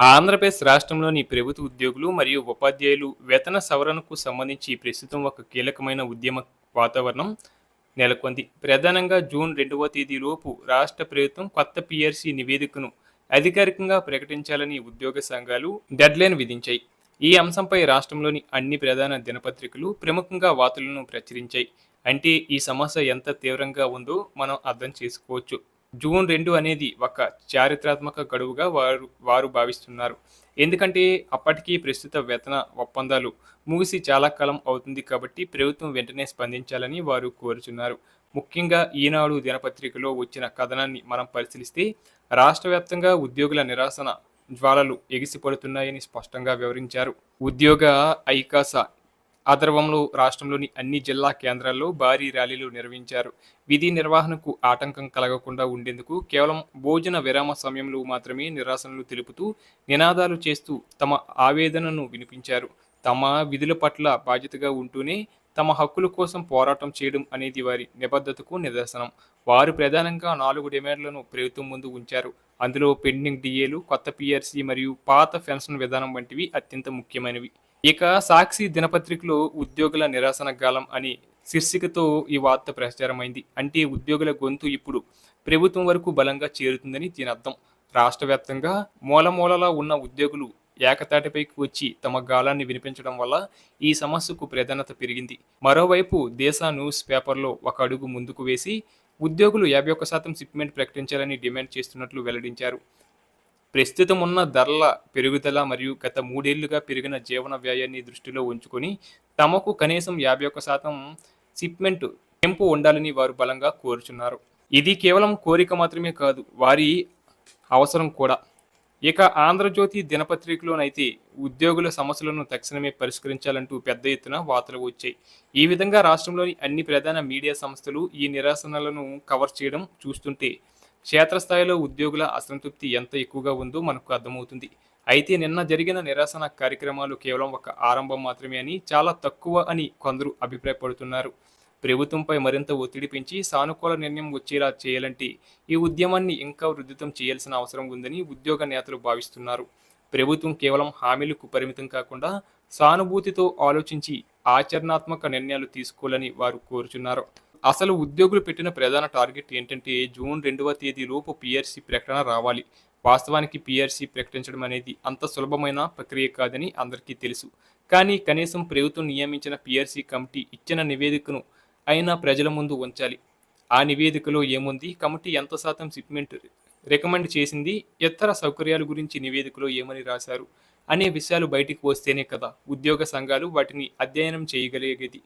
ఆంధ్రప్రదేశ్ రాష్ట్రంలోని ప్రభుత్వ ఉద్యోగులు మరియు ఉపాధ్యాయులు వేతన సవరణకు సంబంధించి ప్రస్తుతం ఒక కీలకమైన ఉద్యమ వాతావరణం నెలకొంది. ప్రధానంగా జూన్ 2వ తేదీలోపు రాష్ట్ర ప్రభుత్వం కొత్త పీఆర్సీ నివేదికను అధికారికంగా ప్రకటించాలని ఉద్యోగ సంఘాలు డెడ్లైన్ విధించాయి. ఈ అంశంపై రాష్ట్రంలోని అన్ని ప్రధాన దినపత్రికలు ప్రముఖంగా వార్తలను ప్రచురించాయి. అంటే ఈ సమస్య ఎంత తీవ్రంగా ఉందో మనం అర్థం చేసుకోవచ్చు. జూన్ 2 అనేది ఒక చారిత్రాత్మక గడువుగా వారు వారు భావిస్తున్నారు. ఎందుకంటే అప్పటికి ప్రస్తుత వేతన ఒప్పందాలు ముగిసి చాలా కాలం అవుతుంది కాబట్టి ప్రభుత్వం వెంటనే స్పందించాలని వారు కోరుచున్నారు. ముఖ్యంగా ఈనాడు దినపత్రికలో వచ్చిన కథనాన్ని మనం పరిశీలిస్తే రాష్ట్ర వ్యాప్తంగా ఉద్యోగుల నిరసన జ్వాలలు ఎగిసిపడుతున్నాయని స్పష్టంగా వివరించారు. ఉద్యోగ ఐకాస ఆధ్వర్యంలో రాష్ట్రంలోని అన్ని జిల్లా కేంద్రాల్లో భారీ ర్యాలీలు నిర్వహించారు. విధి నిర్వహణకు ఆటంకం కలగకుండా ఉండేందుకు కేవలం భోజన విరామ సమయంలో మాత్రమే నిరసనలు తెలుపుతూ నినాదాలు చేస్తూ తమ ఆవేదనను వినిపించారు. తమ విధుల పట్ల బాధ్యతగా ఉంటూనే తమ హక్కుల కోసం పోరాటం చేయడం అనేది వారి నిబద్ధతకు నిదర్శనం. వారు ప్రధానంగా 4 డిమాండ్లను ప్రభుత్వం ముందు ఉంచారు. అందులో పెండింగ్ డిఏలు, కొత్త పీఆర్సీ మరియు పాత పెన్షన్ విధానం వంటివి అత్యంత ముఖ్యమైనవి. ఇక సాక్షి దినపత్రికలో ఉద్యోగుల నిరసన గాలం అని శీర్షికతో ఈ వార్త ప్రచారమైంది. అంటే ఉద్యోగుల గొంతు ఇప్పుడు ప్రభుత్వం వరకు బలంగా చేరుతుందని దీని అర్థం. రాష్ట్ర వ్యాప్తంగా మూలమూలలా ఉన్న ఉద్యోగులు ఏకతాటిపైకి వచ్చి తమ గాలాన్ని వినిపించడం వల్ల ఈ సమస్యకు ప్రాధాన్యత పెరిగింది. మరోవైపు దేశ న్యూస్ పేపర్లో ఒక అడుగు ముందుకు వేసి ఉద్యోగులు 51% షిప్మెంట్ ప్రకటించాలని డిమాండ్ చేస్తున్నట్లు వెల్లడించారు. ప్రస్తుతం ఉన్న ధరల పెరుగుదల మరియు గత 3 ఏళ్లుగా పెరిగిన జీవన వ్యయాన్ని దృష్టిలో ఉంచుకొని తమకు కనీసం 51% షిప్మెంట్ పెంపు ఉండాలని వారు బలంగా కోరుచున్నారు. ఇది కేవలం కోరిక మాత్రమే కాదు, వారి అవసరం కూడా. ఇక ఆంధ్రజ్యోతి దినపత్రికలోనైతే ఉద్యోగుల సమస్యలను తక్షణమే పరిష్కరించాలంటూ పెద్ద ఎత్తున వార్తలు వచ్చాయి. ఈ విధంగా రాష్ట్రంలోని అన్ని ప్రధాన మీడియా సంస్థలు ఈ నిరసనలను కవర్ చేయడం చూస్తుంటే క్షేత్రస్థాయిలో ఉద్యోగుల అసంతృప్తి ఎంత ఎక్కువగా ఉందో మనకు అర్థమవుతుంది. అయితే నిన్న జరిగిన నిరసన కార్యక్రమాలు కేవలం ఒక ఆరంభం మాత్రమే అని, చాలా తక్కువ అని కొందరు అభిప్రాయపడుతున్నారు. ప్రభుత్వంపై మరింత ఒత్తిడి పెంచి సానుకూల నిర్ణయం వచ్చేలా చేయాలంటే ఈ ఉద్యమాన్ని ఇంకా ఉధృతం చేయాల్సిన అవసరం ఉందని ఉద్యోగ నేతలు భావిస్తున్నారు. ప్రభుత్వం కేవలం హామీలకు పరిమితం కాకుండా సానుభూతితో ఆలోచించి ఆచరణాత్మక నిర్ణయాలు తీసుకోవాలని వారు కోరుచున్నారు. అసలు ఉద్యోగులు పెట్టిన ప్రధాన టార్గెట్ ఏంటంటే జూన్ 2వ తేదీలోపు పీఆర్సీ ప్రకటన రావాలి. వాస్తవానికి పీఆర్సీ ప్రకటించడం అనేది అంత సులభమైన ప్రక్రియ కాదని అందరికీ తెలుసు. కానీ కనీసం ప్రభుత్వం నియమించిన పీఆర్సీ కమిటీ ఇచ్చిన నివేదికను అయినా ప్రజల ముందు ఉంచాలి. ఆ నివేదికలో ఏముంది, కమిటీ ఎంత శాతం షిప్మెంట్ రికమెండ్ చేసింది, ఇతర సౌకర్యాల గురించి నివేదికలో ఏమని రాశారు అనే విషయాలు బయటికి వస్తేనే కదా ఉద్యోగ సంఘాలు వాటిని అధ్యయనం చేయగలిగేది.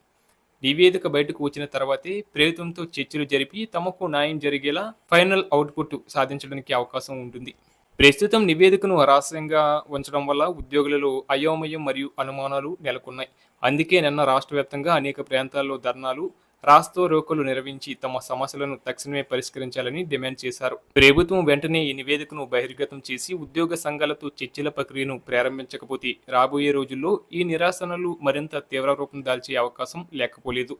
నివేదిక బయటకు వచ్చిన తర్వాతే ప్రభుత్వంతో చర్చలు జరిపి తమకు న్యాయం జరిగేలా ఫైనల్ అవుట్పుట్ సాధించడానికి అవకాశం ఉంటుంది. ప్రస్తుతం నివేదికను రహస్యంగా ఉంచడం వల్ల ఉద్యోగులలో అయోమయం మరియు అనుమానాలు నెలకొన్నాయి. అందుకే నిన్న రాష్ట్ర వ్యాప్తంగా అనేక ప్రాంతాల్లో ధర్నాలు, రాస్తా రోకోలు నిర్వహించి తమ సమస్యలను తక్షణమే పరిష్కరించాలని డిమాండ్ చేశారు. ప్రభుత్వం వెంటనే ఈ నివేదికను బహిర్గతం చేసి ఉద్యోగ సంఘాలతో చర్చల ప్రక్రియను ప్రారంభించకపోతే రాబోయే రోజుల్లో ఈ నిరసనలు మరింత తీవ్ర రూపం దాల్చే అవకాశం లేకపోలేదు.